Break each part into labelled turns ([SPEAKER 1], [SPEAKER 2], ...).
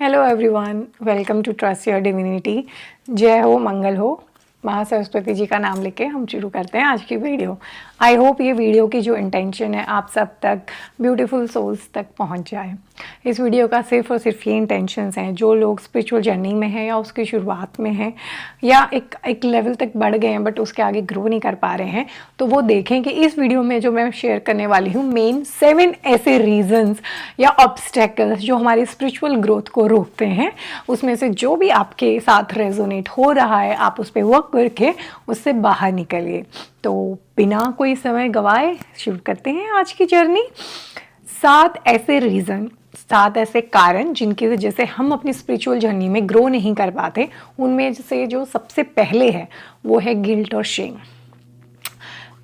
[SPEAKER 1] Hello everyone, welcome to trust your divinity. जय हो, मंगल हो। महासरस्वती जी का नाम लेके हम शुरू करते हैं आज की वीडियो। आई होप ये वीडियो की जो इंटेंशन है आप सब तक, ब्यूटीफुल सोल्स तक पहुंच जाए। इस वीडियो का सिर्फ और सिर्फ ये इंटेंशंस हैं, जो लोग स्पिरिचुअल जर्नी में हैं या उसकी शुरुआत में हैं या एक लेवल तक बढ़ गए हैं बट उसके आगे ग्रो नहीं कर पा रहे हैं, तो वो देखें कि इस वीडियो में जो मैं शेयर करने वाली हूँ मेन 7 ऐसे रीजंस या ऑब्स्टेकल्स जो हमारी स्पिरिचुअल ग्रोथ को रोकते हैं। उसमें से जो भी आपके साथ रेजोनेट हो रहा है आप उस पर वर्क करके उससे बाहर निकलिए। तो बिना कोई समय गवाए शुरू करते हैं आज की जर्नी। 7 ऐसे रीज़न, 7 ऐसे कारण जिनकी वजह से हम अपनी स्पिरिचुअल जर्नी में ग्रो नहीं कर पाते। उनमें से जो सबसे पहले है वो है गिल्ट और शेम।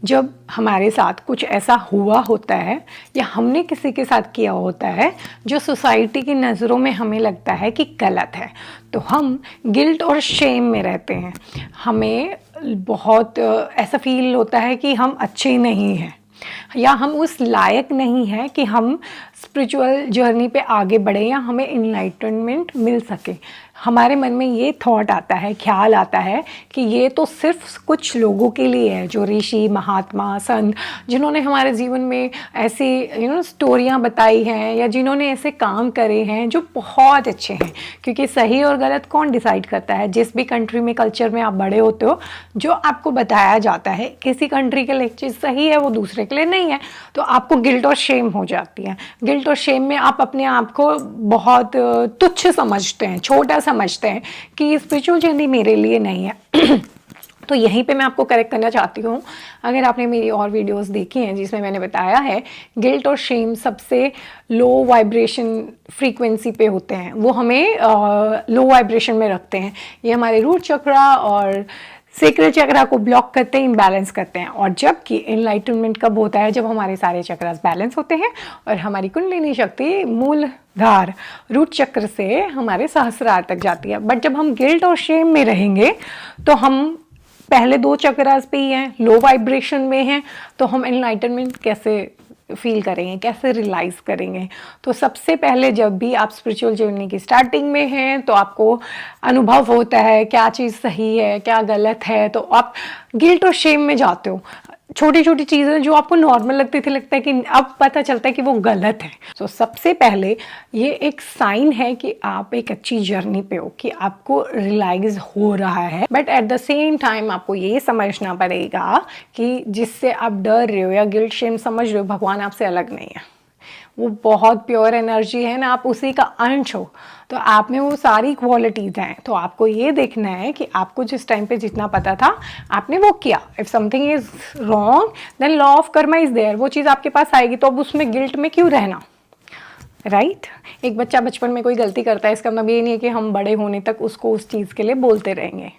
[SPEAKER 1] जब हमारे साथ कुछ ऐसा हुआ होता है या हमने किसी के साथ किया होता है जो सोसाइटी की नज़रों में हमें लगता है कि गलत है, तो हम गिल्ट और शेम में रहते हैं। हमें बहुत ऐसा फील होता है कि हम अच्छे नहीं हैं या हम उस लायक नहीं हैं कि हम स्पिरिचुअल जर्नी पे आगे बढ़े या हमें इनलाइटनमेंट मिल सके। हमारे मन में ये थॉट आता है, ख्याल आता है कि ये तो सिर्फ कुछ लोगों के लिए है, जो ऋषि, महात्मा, संत, जिन्होंने हमारे जीवन में ऐसी स्टोरियाँ बताई हैं या जिन्होंने ऐसे काम करे हैं जो बहुत अच्छे हैं। क्योंकि सही और गलत कौन डिसाइड करता है? जिस भी कंट्री में, कल्चर में आप बड़े होते हो, जो आपको बताया जाता है किसी कंट्री के लिए चीज़ सही है वो दूसरे के लिए नहीं है, तो आपको गिल्ट और शेम हो जाती है। गिल्ट और शेम में आप अपने आप को बहुत तुच्छ समझते हैं, छोटा समझते हैं कि स्पिरिचुअल जर्नी मेरे लिए नहीं है। तो यहीं पे मैं आपको करेक्ट करना चाहती हूँ। अगर आपने मेरी और वीडियोस देखी हैं जिसमें मैंने बताया है गिल्ट और शेम सबसे लो वाइब्रेशन फ्रीक्वेंसी पे होते हैं, वो हमें लो वाइब्रेशन में रखते हैं। ये हमारे रूट चक्रा और सेक्रल चक्रा को ब्लॉक करते हैं, इम्बैलेंस करते हैं। और जबकि एनलाइटनमेंट कब होता है? जब हमारे सारे चक्रास बैलेंस होते हैं और हमारी कुंडलिनी शक्ति मूलधार रूट चक्र से हमारे सहस्रार तक जाती है। बट जब हम गिल्ट और शेम में रहेंगे तो हम पहले 2 चक्रास पे ही हैं, लो वाइब्रेशन में हैं, तो हम एनलाइटनमेंट कैसे फील करेंगे, कैसे रियलाइज़ करेंगे? तो सबसे पहले जब भी आप स्पिरिचुअल जर्नी की स्टार्टिंग में हैं तो आपको अनुभव होता है क्या चीज़ सही है, क्या गलत है, तो आप गिल्ट और शेम में जाते हो। छोटी छोटी चीज़ें जो आपको नॉर्मल लगती थी, लगता है कि अब पता चलता है कि वो गलत है। तो सबसे पहले ये एक साइन है कि आप एक अच्छी जर्नी पे हो, कि आपको रियलाइज हो रहा है। But at the same time आपको ये समझना पड़ेगा कि जिससे आप डर रहे हो या गिल्ट शेम समझ रहे हो, भगवान आपसे अलग नहीं है। वो बहुत प्योर एनर्जी है ना, आप उसी का अंश हो, तो आप में वो सारी क्वालिटीज़ हैं। तो आपको ये देखना है कि आपको जिस टाइम पे जितना पता था आपने वो किया। If something is wrong then law of karma is there, वो चीज़ आपके पास आएगी, तो अब उसमें गिल्ट में क्यों रहना, राइट? एक बच्चा बचपन में कोई गलती करता है, इसका मतलब ये नहीं है कि हम बड़े होने तक उसको उस चीज़ के लिए बोलते रहेंगे,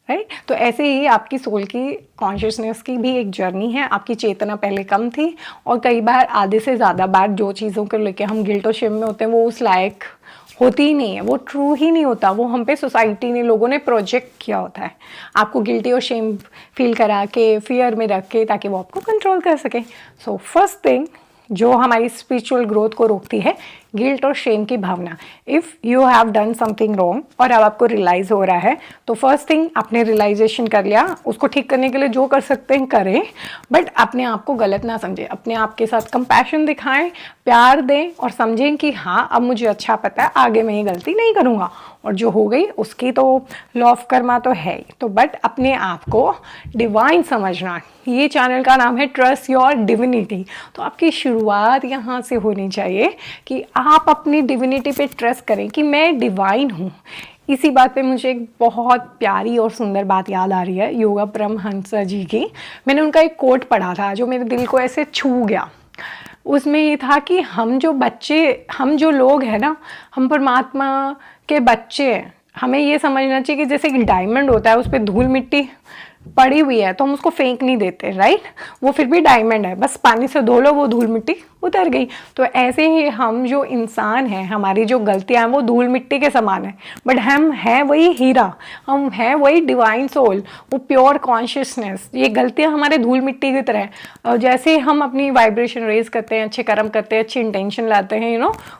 [SPEAKER 1] राइट? तो ऐसे ही आपकी सोल की कॉन्शियसनेस की भी एक जर्नी है। आपकी चेतना पहले कम थी और कई बार आधे से ज़्यादा बार जो चीज़ों को लेके हम गिल्ट और शेम में होते हैं वो उस लायक होती ही नहीं है, वो ट्रू ही नहीं होता। वो हम पे सोसाइटी ने, लोगों ने प्रोजेक्ट किया होता है आपको गिल्टी और शेम फील करा के, फियर में रख के, ताकि वो आपको कंट्रोल कर सके। सो फर्स्ट थिंग जो हमारी स्पिरिचुअल ग्रोथ को रोकती है, गिल्ट और शेम की भावना। If you have done something wrong और अब आपको रियलाइज़ हो रहा है, तो फर्स्ट थिंग आपने रियलाइजेशन कर लिया, उसको ठीक करने के लिए जो कर सकते हैं करें, बट अपने आप को गलत ना समझें। अपने आप के साथ कंपैशन दिखाएं, प्यार दें और समझें कि हाँ अब मुझे अच्छा पता है, आगे मैं ये गलती नहीं करूँगा। और जो हो गई उसकी तो लॉ ऑफ कर्मा तो है ही, तो बट अपने आप को डिवाइन समझना। ये चैनल का नाम है ट्रस्ट योर डिविनिटी, तो आपकी शुरुआत यहाँ से होनी चाहिए कि आप अपनी डिविनिटी पे ट्रस्ट करें कि मैं डिवाइन हूँ। इसी बात पे मुझे एक बहुत प्यारी और सुंदर बात याद आ रही है योगा परमहंस जी की। मैंने उनका एक कोट पढ़ा था जो मेरे दिल को ऐसे छू गया। उसमें ये था कि हम जो लोग हैं ना, हम परमात्मा के बच्चे हैं। हमें ये समझना चाहिए कि जैसे कि डायमंड होता है, उस पर धूल मिट्टी पड़ी हुई है तो हम उसको फेंक नहीं देते, राइट? वो फिर भी डायमंड है, बस पानी से धो लो, वो धूल मिट्टी उतर गई। तो ऐसे ही हम जो इंसान हैं, हमारी जो गलतियाँ हैं वो धूल मिट्टी के समान है, बट हम हैं वही हीरा, हम हैं वही डिवाइन सोल, वो प्योर कॉन्शियसनेस। ये गलतियाँ हमारे धूल मिट्टी की तरह है, और जैसे ही हम अपनी वाइब्रेशन रेज करते हैं, अच्छे कर्म करते हैं, अच्छी इंटेंशन लाते हैं,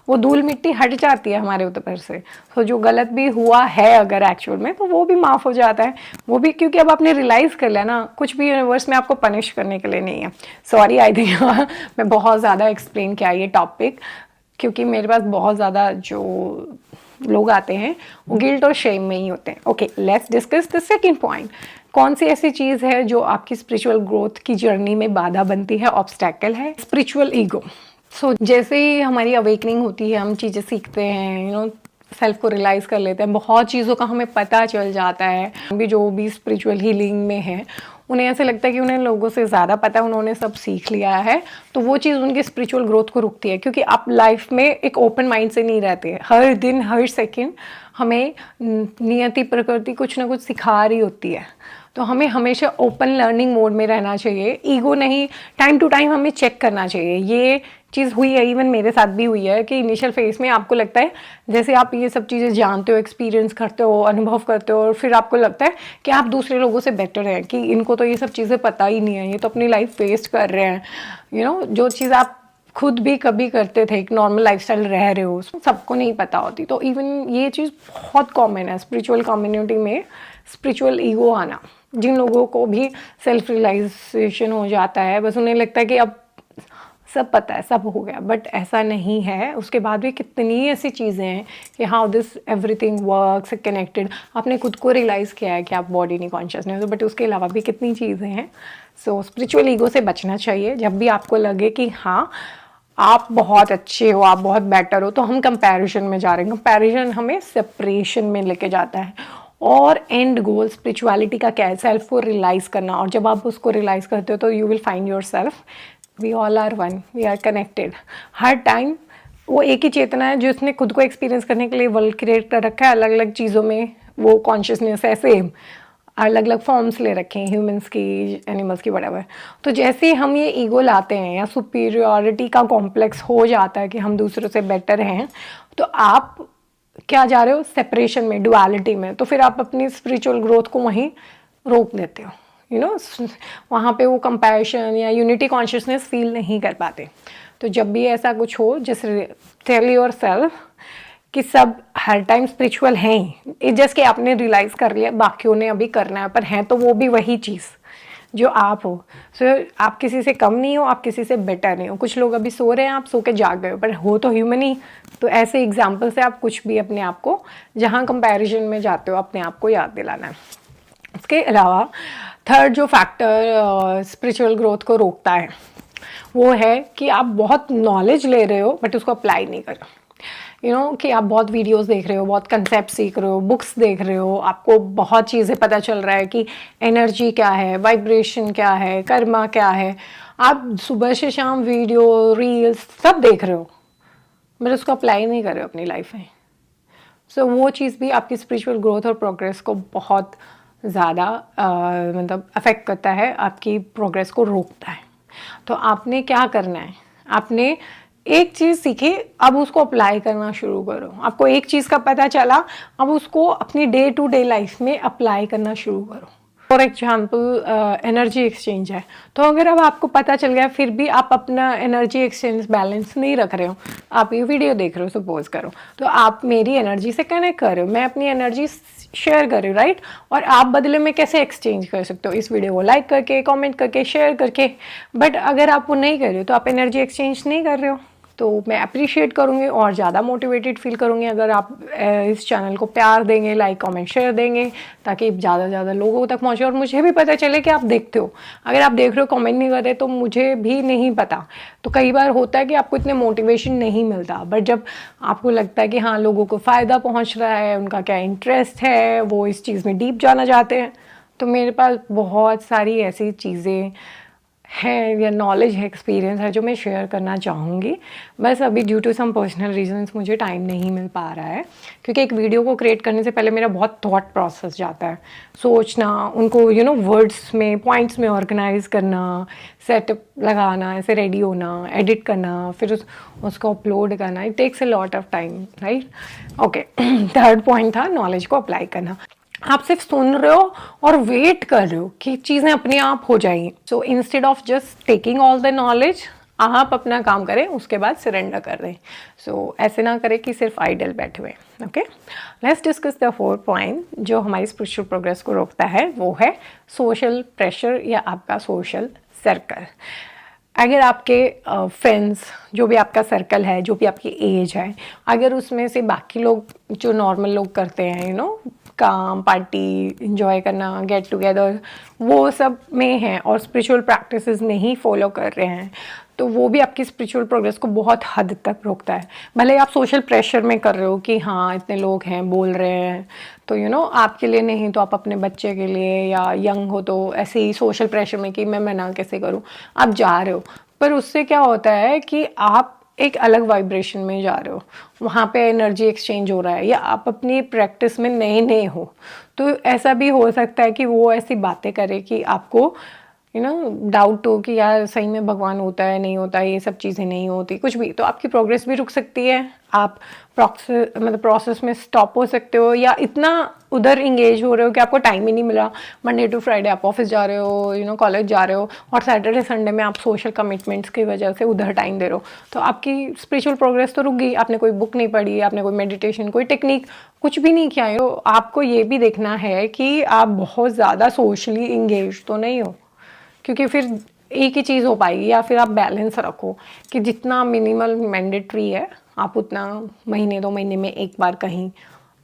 [SPEAKER 1] वो धूल मिट्टी हट जाती है हमारे ऊपर से। तो जो गलत भी हुआ है अगर एक्चुअल में, तो वो भी माफ़ हो जाता है, वो भी, क्योंकि अब आपने रियलाइज़ कर लिया ना, कुछ भी यूनिवर्स में आपको पनिश करने के लिए नहीं है। सॉरी, आई थिंक मैं बहुत ज़्यादा एक्सप्लेन किया ये टॉपिक, क्योंकि मेरे पास बहुत ज़्यादा जो लोग आते हैं वो गिल्ट और शेम में ही होते हैं। Okay, let's discuss the second point. कौन सी ऐसी चीज़ है जो आपकी स्पिरिचुअल ग्रोथ की जर्नी में बाधा बनती है, ऑब्स्टैकल है? Spiritual ego. सो जैसे ही हमारी अवेकनिंग होती है, हम चीज़ें सीखते हैं, सेल्फ को रियलाइज़ कर लेते हैं, बहुत चीज़ों का हमें पता चल जाता है। भी जो भी स्पिरिचुअल हीलिंग में है, उन्हें ऐसे लगता है कि उन्हें लोगों से ज़्यादा पता है, उन्होंने सब सीख लिया है, तो वो चीज़ उनकी स्पिरिचुअल ग्रोथ को रुकती है। क्योंकि आप लाइफ में एक ओपन माइंड से नहीं रहते, हर दिन हर सेकंड हमें नियति प्रकृति कुछ ना कुछ सिखा रही होती है, तो हमें हमेशा ओपन लर्निंग मोड में रहना चाहिए। ईगो नहीं, टाइम टू टाइम हमें चेक करना चाहिए। ये चीज़ हुई है, इवन मेरे साथ भी हुई है, कि इनिशियल फेज में आपको लगता है जैसे आप ये सब चीज़ें जानते हो, एक्सपीरियंस करते हो, अनुभव करते हो, और फिर आपको लगता है कि आप दूसरे लोगों से बेटर हैं, कि इनको तो ये सब चीज़ें पता ही नहीं है, ये तो अपनी लाइफ वेस्ट कर रहे हैं। जो चीज़ आप खुद भी कभी करते थे, एक नॉर्मल लाइफस्टाइल रह रहे हो, उसमें सबको नहीं पता होती। तो इवन ये चीज़ बहुत कॉमन है स्पिरिचुअल कम्युनिटी में, स्पिरिचुअल ईगो आना। जिन लोगों को भी सेल्फ रियलाइजेशन हो जाता है, बस उन्हें लगता है कि अब सब पता है, सब हो गया, बट ऐसा नहीं है। उसके बाद भी कितनी ऐसी चीज़ें हैं कि how this everything works connected. आपने खुद को रियलाइज़ किया है कि आप बॉडी नहीं कॉन्शियसनेस हो, बट उसके अलावा भी कितनी चीज़ें हैं। सो स्पिरिचुअल ईगो से बचना चाहिए। जब भी आपको लगे कि हाँ आप बहुत अच्छे हो, आप बहुत बेटर हो, तो हम कंपैरिजन में जा रहे हैं। कंपैरिजन हमें सेपरेशन में लेके जाता है। और एंड गोल स्पिरिचुअलिटी का क्या है? सेल्फ को रियलाइज़ करना। और जब आप उसको रियलाइज़ करते हो तो you will find yourself. We all are one, we are connected. हर टाइम वो एक ही चेतना है जो उसने खुद को एक्सपीरियंस करने के लिए वर्ल्ड क्रिएट कर रखा है। अलग अलग चीज़ों में वो कॉन्शियसनेस है सेम, अलग अलग फॉर्म्स ले रखे हैं, ह्यूमंस की, एनिमल्स की, वटेवर। तो जैसे ही हम ये ईगो लाते हैं या सुपीरियरिटी का कॉम्प्लेक्स हो जाता है कि हम दूसरों से बेटर हैं, तो आप क्या जा रहे हो? सेपरेशन में, डुअलिटी में। तो फिर आप अपनी स्पिरिचुअल ग्रोथ को वहीं रोक देते हो। वहाँ पे वो कंपैशन या यूनिटी कॉन्शियसनेस फील नहीं कर पाते। तो जब भी ऐसा कुछ हो, जैसे टेल योरसेल्फ कि सब हर टाइम स्पिरिचुअल हैं ही, जस्ट कि आपने रियलाइज़ कर लिया, बाकियों ने अभी करना है, पर हैं तो वो भी वही चीज़ जो आप हो। सो आप किसी से कम नहीं हो, आप किसी से बेटर नहीं हो। कुछ लोग अभी सो रहे हैं, आप सो के जाग गए हो, पर हो तो ह्यूमन ही। तो ऐसे एग्जाम्पल से आप कुछ भी अपने आप को, जहाँ कंपैरिजन में जाते हो, अपने आप को याद दिलाना है। इसके अलावा थर्ड जो फैक्टर स्पिरिचुअल ग्रोथ को रोकता है, वो है कि आप बहुत नॉलेज ले रहे हो बट उसको अप्लाई नहीं कर रहे। कि आप बहुत वीडियोस देख रहे हो, बहुत कंसेप्ट सीख रहे हो, बुक्स देख रहे हो, आपको बहुत चीज़ें पता चल रहा है कि एनर्जी क्या है, वाइब्रेशन क्या है, कर्मा क्या है। आप सुबह से शाम वीडियो, रील्स सब देख रहे हो, बट उसको अप्लाई नहीं कर रहे हो अपनी लाइफ में। सो वो चीज़ भी आपकी स्पिरिचुअल ग्रोथ और प्रोग्रेस को बहुत ज़्यादा मतलब अफेक्ट करता है, आपकी प्रोग्रेस को रोकता है। तो आपने क्या करना है? आपने एक चीज़ सीखी, अब उसको अप्लाई करना शुरू करो। आपको एक चीज़ का पता चला, अब उसको अपनी डे टू डे लाइफ में अप्लाई करना शुरू करो। फॉर एग्जाम्पल एनर्जी एक्सचेंज है, तो अगर अब आपको पता चल गया फिर भी आप अपना एनर्जी एक्सचेंज बैलेंस नहीं रख रहे हो, आप ये वीडियो देख रहे हो सपोज करो, तो आप मेरी एनर्जी से कनेक्ट कर रहे हो, मैं अपनी एनर्जी शेयर कर रही हूँ, राइट? और आप बदले में कैसे एक्सचेंज कर सकते हो? इस वीडियो को लाइक करके, कमेंट करके, शेयर करके। बट अगर आप वो नहीं कर रहे हो तो आप एनर्जी एक्सचेंज नहीं कर रहे हो। तो मैं अप्रिशिएट करूँगी और ज़्यादा मोटिवेटेड फील करूँगी अगर आप इस चैनल को प्यार देंगे, लाइक कमेंट शेयर देंगे, ताकि ज़्यादा से ज़्यादा लोगों तक पहुँचे और मुझे भी पता चले कि आप देखते हो। अगर आप देख रहे हो कमेंट नहीं करते तो मुझे भी नहीं पता। तो कई बार होता है कि आपको इतने मोटिवेशन नहीं मिलता, बट जब आपको लगता है कि हाँ लोगों को फ़ायदा पहुँच रहा है, उनका क्या इंटरेस्ट है, वो इस चीज़ में डीप जाना चाहते हैं, तो मेरे पास बहुत सारी ऐसी चीज़ें है या नॉलेज है, एक्सपीरियंस है जो मैं शेयर करना चाहूँगी। बस अभी due to some personal reasons मुझे टाइम नहीं मिल पा रहा है, क्योंकि एक वीडियो को क्रिएट करने से पहले मेरा बहुत थॉट प्रोसेस जाता है, सोचना, उनको वर्ड्स में, पॉइंट्स में ऑर्गेनाइज करना, सेटअप लगाना, ऐसे रेडी होना, एडिट करना, फिर उसको अपलोड करना। It takes a lot of time, right. Okay, third point था नॉलेज को अप्लाई करना। आप सिर्फ सुन रहे हो और वेट कर रहे हो कि चीज़ें अपने आप हो जाएंगी। So instead of just taking all the knowledge, आप अपना काम करें, उसके बाद सरेंडर कर दें। सो ऐसे ना करें कि सिर्फ आइडल बैठे हुए। Okay, let's discuss the fourth point जो हमारी स्पिरिचुअल प्रोग्रेस को रोकता है, वो है सोशल प्रेशर या आपका सोशल सर्कल। अगर आपके फ्रेंड्स, जो भी आपका सर्कल है, जो भी आपकी एज है, अगर उसमें से बाकी लोग जो नॉर्मल लोग करते हैं काम, पार्टी, इंजॉय करना, गेट टुगेदर, वो सब में हैं और स्पिरिचुअल प्रैक्टिसेस नहीं फॉलो कर रहे हैं, तो वो भी आपकी स्पिरिचुअल प्रोग्रेस को बहुत हद तक रोकता है। भले आप सोशल प्रेशर में कर रहे हो कि हाँ इतने लोग हैं, बोल रहे हैं, तो आपके लिए नहीं तो आप अपने बच्चे के लिए, या यंग हो तो ऐसे ही सोशल प्रेशर में कि मैं मना कैसे करूँ, आप जा रहे हो। पर उससे क्या होता है कि आप एक अलग वाइब्रेशन में जा रहे हो, वहाँ पे एनर्जी एक्सचेंज हो रहा है, या आप अपनी प्रैक्टिस में नए नए हो, तो ऐसा भी हो सकता है कि वो ऐसी बातें करे कि आपको डाउट हो कि यार सही में भगवान होता है, नहीं होता, ये सब चीज़ें नहीं होती, कुछ भी, तो आपकी प्रोग्रेस भी रुक सकती है। आप प्रोसेस में स्टॉप हो सकते हो, या इतना उधर इंगेज हो रहे हो कि आपको टाइम ही नहीं मिला। मंडे टू फ्राइडे आप ऑफिस जा रहे हो, कॉलेज जा रहे हो, और सैटरडे संडे में आप सोशल कमिटमेंट्स की वजह से उधर टाइम दे रहे हो, तो आपकी स्पिरिचुअल प्रोग्रेस तो रुक गई। आपने कोई बुक नहीं पढ़ी, आपने कोई मेडिटेशन, कोई टेक्निक, कुछ भी नहीं किया। तो आपको ये भी देखना है कि आप बहुत ज़्यादा सोशली इंगेज तो नहीं हो, क्योंकि फिर एक ही चीज़ हो पाएगी। या फिर आप बैलेंस रखो कि जितना मिनिमल मैंडेटरी है आप उतना महीने 2 महीने में एक बार कहीं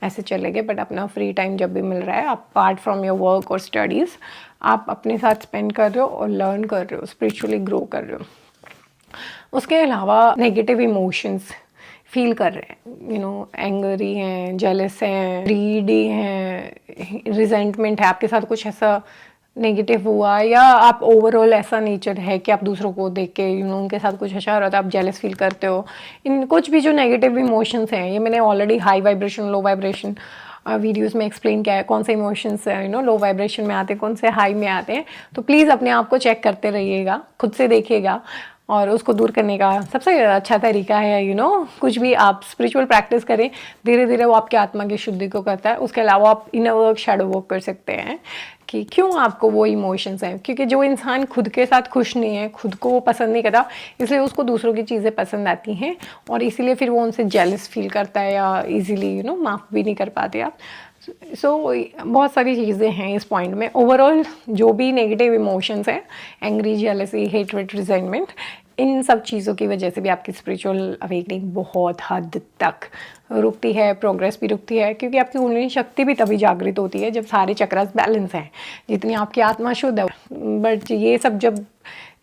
[SPEAKER 1] ऐसे चले गए, बट अपना फ्री टाइम जब भी मिल रहा है, आप अपार्ट फ्रॉम योर वर्क और स्टडीज़, आप अपने साथ स्पेंड कर रहे हो और लर्न कर रहे हो, स्पिरिचुअली ग्रो कर रहे हो। उसके अलावा नेगेटिव इमोशंस फील कर रहे हैं, एंगरी हैं, जेलस हैं, ग्रीडी हैं, रिजेंटमेंट है, आपके साथ कुछ ऐसा नेगेटिव हुआ, या आप ओवरऑल ऐसा नेचर है कि आप दूसरों को देख के उनके साथ कुछ अच्छा हो रहा था, आप जेलस फील करते हो। इन कुछ भी जो नेगेटिव इमोशंस हैं, ये मैंने already high vibration, low vibration videos में एक्सप्लेन किया है, कौन से इमोशंस लो वाइब्रेशन में आते हैं, कौन से हाई में आते हैं। तो प्लीज़ अपने आप को चेक करते रहिएगा, खुद से देखिएगा, और उसको दूर करने का सबसे अच्छा तरीका है कुछ भी आप स्पिरिचुअल प्रैक्टिस करें, धीरे धीरे वो आपके आत्मा की शुद्धि को करता है। उसके अलावा आप इनर वर्क, शैडो वर्क कर सकते हैं कि क्यों आपको वो इमोशंस हैं, क्योंकि जो इंसान खुद के साथ खुश नहीं है, खुद को वो पसंद नहीं करता, इसलिए उसको दूसरों की चीज़ें पसंद आती हैं, और इसीलिए फिर वो उनसे जेलस फील करता है, या इजीली माफ़ भी नहीं कर पाते आप। सो बहुत सारी चीज़ें हैं इस पॉइंट में। ओवरऑल जो भी नेगेटिव इमोशंस हैं, एंग्री, जेलसी, हेटरेट, रिजेंटमेंट, इन सब चीज़ों की वजह से भी आपकी स्पिरिचुअल अवेकनिंग बहुत हद तक रुकती है, प्रोग्रेस भी रुकती है, क्योंकि आपकी कुंडलिनी शक्ति भी तभी जागृत होती है जब सारे चक्रास बैलेंस हैं, जितनी आपकी आत्मा शुद्ध है। बट ये सब जब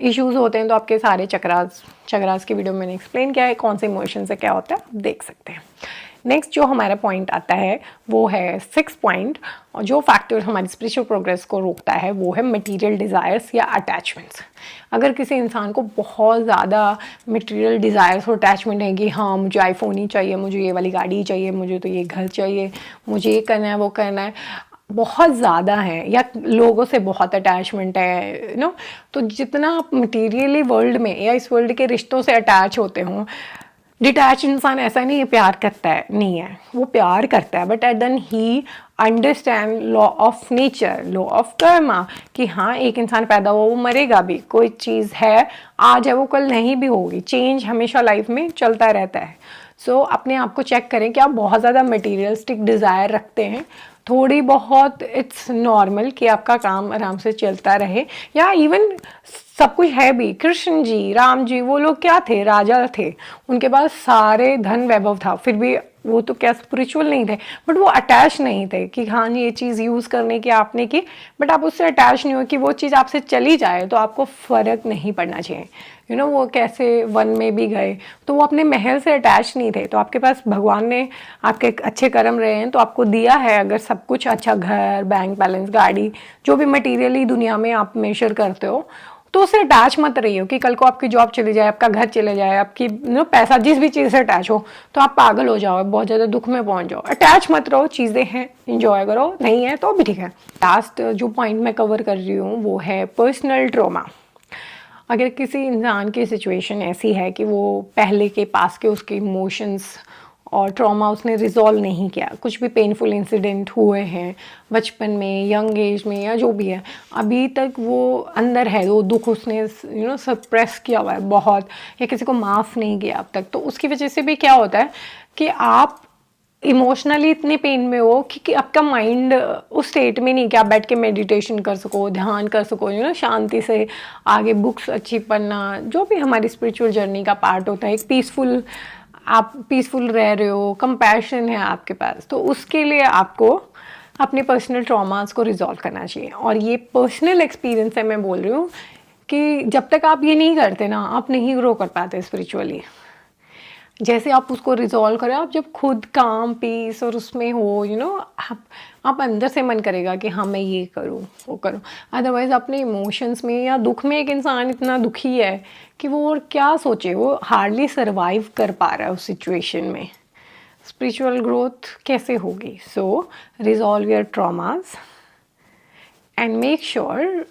[SPEAKER 1] इश्यूज होते हैं तो आपके सारे चक्रास की वीडियो मैंने एक्सप्लेन किया है, कौन से इमोशन से क्या होता है, आप देख सकते हैं। नेक्स्ट जो हमारा पॉइंट आता है वो है 6 पॉइंट, और जो फैक्टर हमारी स्पिरिचुअल प्रोग्रेस को रोकता है वो है मटेरियल डिज़ायर्स या अटैचमेंट्स। अगर किसी इंसान को बहुत ज़्यादा मटेरियल डिज़ायर्स और अटैचमेंट है कि हाँ मुझे आईफोन ही चाहिए, मुझे ये वाली गाड़ी चाहिए, मुझे तो ये घर चाहिए, मुझे ये करना है, वो करना है, बहुत ज़्यादा है, या लोगों से बहुत अटैचमेंट है तो जितना आप मटीरियली वर्ल्ड में या इस वर्ल्ड के रिश्तों से अटैच होते हों, डिटैच इंसान ऐसा नहीं है प्यार करता है, नहीं है, वो प्यार करता है, but at then he understand law of nature, law of karma, कि हाँ एक इंसान पैदा हुआ वो मरेगा भी, कोई चीज़ है आज है वो कल नहीं भी होगी, चेंज हमेशा लाइफ में चलता रहता है। सो अपने आप को चेक करें कि आप बहुत ज़्यादा मटीरियलिस्टिक डिज़ायर रखते हैं, थोड़ी बहुत इट्स नॉर्मल कि आपका काम आराम से चलता रहे, या इवन सब कुछ है भी। कृष्ण जी, राम जी, वो लोग क्या थे, राजा थे, उनके पास सारे धन वैभव था, फिर भी वो तो क्या स्पिरिचुअल नहीं थे, बट वो अटैच नहीं थे कि हाँ ये चीज़ यूज़ करने की आपने की, बट आप उससे अटैच नहीं हो कि वो चीज़ आपसे चली जाए तो आपको फ़र्क नहीं पड़ना चाहिए। वो कैसे वन में भी गए तो वो अपने महल से अटैच नहीं थे, तो आपके पास भगवान ने आपके अच्छे कर्म रहे हैं तो आपको दिया है, अगर सब कुछ अच्छा, घर, बैंक बैलेंस, गाड़ी, जो भी मटीरियली दुनिया में आप मेजर करते हो, तो उससे अटैच मत रहिए कि कल को आपकी जॉब चली जाए, आपका घर चले जाए, आपकी पैसा जिस भी चीज़ से अटैच हो तो आप पागल हो जाओ, बहुत ज़्यादा दुख में पहुंच जाओ। अटैच मत रहो, चीज़ें हैं इंजॉय करो, नहीं है तो भी ठीक है। लास्ट जो पॉइंट मैं कवर कर रही हूँ वो है पर्सनल ट्रॉमा। अगर किसी इंसान की सिचुएशन ऐसी है कि वो पहले के पास के उसके इमोशंस और ट्रॉमा उसने रिजॉल्व नहीं किया, कुछ भी पेनफुल इंसिडेंट हुए हैं बचपन में, यंग एज में, या जो भी है, अभी तक वो अंदर है, वो दुख उसने सप्रेस किया हुआ है बहुत, या किसी को माफ़ नहीं किया अब तक, तो उसकी वजह से भी क्या होता है कि आप इमोशनली इतने पेन में हो कि आपका माइंड उस स्टेट में नहीं कि आप बैठ के मेडिटेशन कर सको, ध्यान कर सको, शांति से आगे बुक्स अच्छी पढ़ना, जो भी हमारी स्पिरिचुअल जर्नी का पार्ट होता है, एक पीसफुल, आप पीसफुल रह रहे हो, कंपैशन है आपके पास, तो उसके लिए आपको अपने पर्सनल ट्रॉमास को रिजॉल्व करना चाहिए। और ये पर्सनल एक्सपीरियंस है, मैं बोल रही हूँ कि जब तक आप ये नहीं करते ना, आप नहीं ग्रो कर पाते स्पिरिचुअली। जैसे आप उसको रिजॉल्व करें, आप जब खुद काम पीस और उसमें हो, आप अंदर से मन करेगा कि हाँ मैं ये करूँ वो करूँ। अदरवाइज़ अपने इमोशंस में या दुख में, एक इंसान इतना दुखी है कि वो और क्या सोचे, वो हार्डली सरवाइव कर पा रहा है उस सिचुएशन में। स्पिरिचुअल ग्रोथ कैसे होगी? So resolve your traumas and make sure,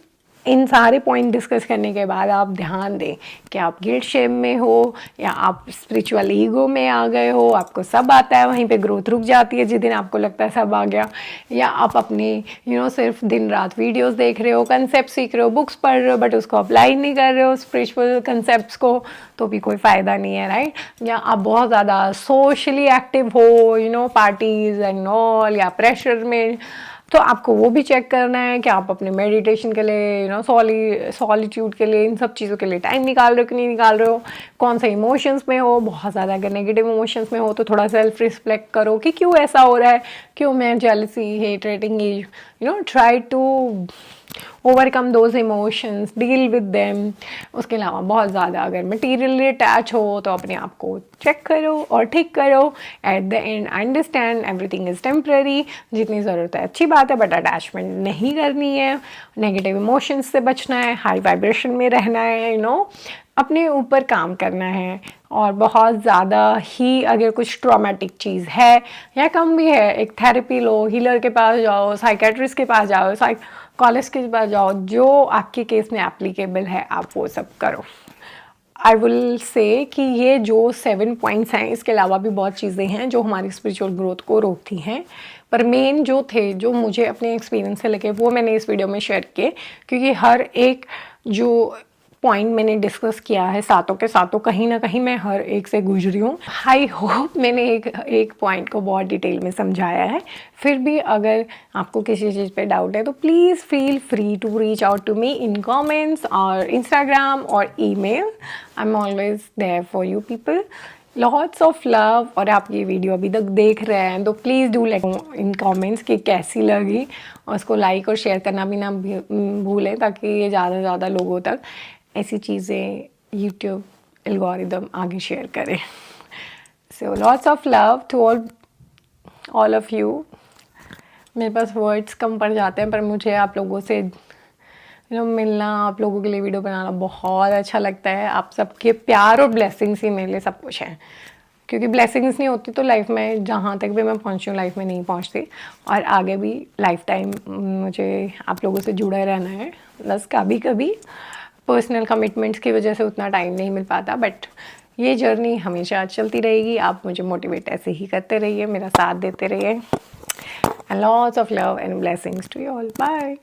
[SPEAKER 1] इन सारे पॉइंट डिस्कस करने के बाद आप ध्यान दें कि आप गिल्ट शेम में हो या आप स्पिरिचुअल ईगो में आ गए हो, आपको सब आता है, वहीं पे ग्रोथ रुक जाती है जिस दिन आपको लगता है सब आ गया, या आप अपने सिर्फ दिन रात वीडियोस देख रहे हो, कंसेप्ट सीख रहे हो, बुक्स पढ़ रहे हो, बट उसको अप्लाई नहीं कर रहे हो स्पिरिचुअल कंसेप्ट्स को, तो भी कोई फ़ायदा नहीं है, राइट? या आप बहुत ज़्यादा सोशली एक्टिव हो, पार्टीज़ एंड ऑल, या प्रेशर में, तो आपको वो भी चेक करना है कि आप अपने मेडिटेशन के लिए, सॉलिट्यूड के लिए, इन सब चीज़ों के लिए टाइम निकाल रहे हो कि नहीं निकाल रहे हो, कौन से इमोशंस में हो। बहुत ज़्यादा अगर नेगेटिव इमोशंस में हो तो थोड़ा सेल्फ रिफ्लेक्ट करो कि क्यों ऐसा हो रहा है, क्यों मैं jealousy, hate, engage, try to overcome those emotions, deal with them. उसके अलावा बहुत ज़्यादा अगर मटीरियली अटैच हो तो अपने आप को चेक करो और ठीक करो। At the end understand everything is temporary, जितनी ज़रूरत है अच्छी बात है, बट अटैचमेंट नहीं करनी है, नेगेटिव इमोशंस से बचना है, हाई वाइब्रेशन में रहना है, अपने ऊपर काम करना है। और बहुत ज़्यादा ही अगर कुछ ट्रॉमेटिक चीज़ है या कम भी है, एक थेरेपी लो, हीलर के पास जाओ, साइकेट्रिस्ट के पास जाओ, कॉलेज के पास जाओ, जो आपके केस में एप्लीकेबल है आप वो सब करो। आई विल से कि ये जो 7 पॉइंट्स हैं, इसके अलावा भी बहुत चीज़ें हैं जो हमारी स्पिरिचुअल ग्रोथ को रोकती हैं, पर मेन जो थे, जो मुझे अपने एक्सपीरियंस से लगे, वो मैंने इस वीडियो में शेयर किए, क्योंकि हर एक जो पॉइंट मैंने डिस्कस किया है सातों के सातों, कहीं ना कहीं मैं हर एक से गुजरी हूँ। आई होप मैंने एक पॉइंट को बहुत डिटेल में समझाया है। फिर भी अगर आपको किसी चीज़ पे डाउट है तो please feel free to reach out to me in comments और इंस्टाग्राम और email. I am always there for you people. Lots of love. और आप ये वीडियो अभी तक देख रहे हैं तो please do let in comments कि कैसी लगी, और उसको लाइक और शेयर करना भी ना भूलें, ताकि ये ज़्यादा से ज़्यादा लोगों तक ऐसी चीज़ें यूट्यूब एल्गोरिदम आगे शेयर करें। So lots of love to all of you. मेरे पास वर्ड्स कम पड़ जाते हैं, पर मुझे आप लोगों से मिलना, आप लोगों के लिए वीडियो बनाना बहुत अच्छा लगता है। आप सबके प्यार और ब्लेसिंग्स ही मेरे लिए सब कुछ है, क्योंकि ब्लेसिंग्स नहीं होती तो लाइफ में जहाँ तक भी मैं पहुँची हूँ लाइफ में नहीं पहुँचती, और आगे भी लाइफ टाइम मुझे आप लोगों से जुड़ा रहना है। बस कभी कभी पर्सनल कमिटमेंट्स की वजह से उतना टाइम नहीं मिल पाता, बट ये जर्नी हमेशा चलती रहेगी। आप मुझे मोटिवेट ऐसे ही करते रहिए, मेरा साथ देते रहिए। And lots of love and blessings to you all. Bye.